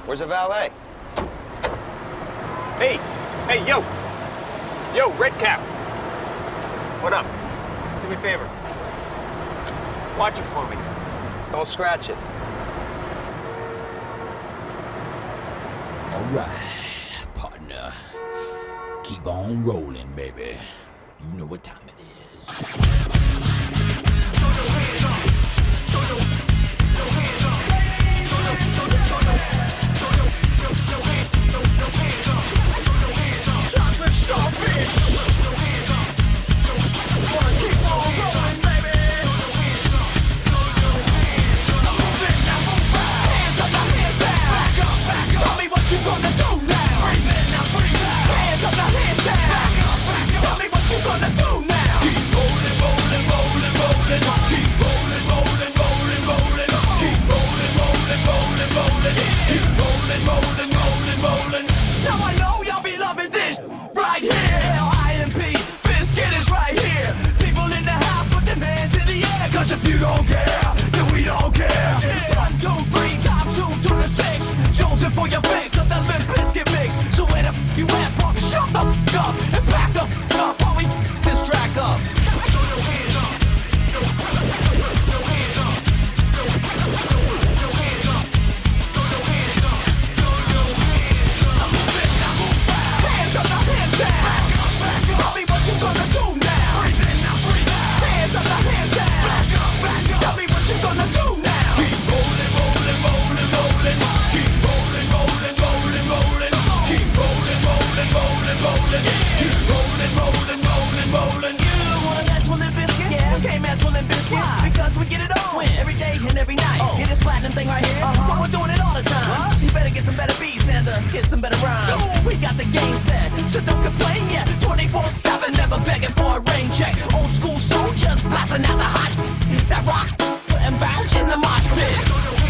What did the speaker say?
Where's the valet? Hey, yo! Yo, Red Cap! What up? Do me a favor. Watch it for me. Don't scratch it. All right, partner. Keep on rolling, baby. You know what time it is. Chocolate starfish. Wanna keep on rolling, baby. I'm moving, now move back. Hands up, now hands down. Back up, back up. Tell me what you gonna do now. Breathe in, now breathe out. Hands up, now hands down. Back up, back up. Tell me what you gonna do now. Keep rolling, rolling, rolling, rolling. Keep rolling, rolling, rolling, rolling. Keep rolling, rolling, rolling, rolling. Keep rolling, rolling, rolling, rolling. Now I know y'all be loving this right here. L-I-M-P, Biscuit is right here. People in the house, put their hands in the air. Cause if you don't care, then we don't care. 1, 2, 3, times 2 to the 6. Jonesing for your fix of the Limp Bizkit mix. So where the f you at, punk? Shut the f up and back the f up while we f this track up. Hands up, now hands down. Tell me what you gonna do now. Breathe in, now breathe out. Hands up, now hands down. Back up, back up. Tell me what you gonna do now. Keep rolling, rolling, rolling, rolling. Keep rolling, rolling, rolling, rolling. Keep rolling, rolling, rolling, rolling. Keep rolling, rolling, rolling, rolling. You wanna mess with Limp Bizkit? Yeah, can't mess with Limp Bizkit. Why? Because we get it on every day and every night. Hear this platinum thing right here? But we're doing it all the time. So you better get some better beats and get some better rhymes. We got the game set, so don't complain yet. 24/7, never begging for a rain check. Old school soldiers blasting out the hot that rocks and bounce in the mosh pit.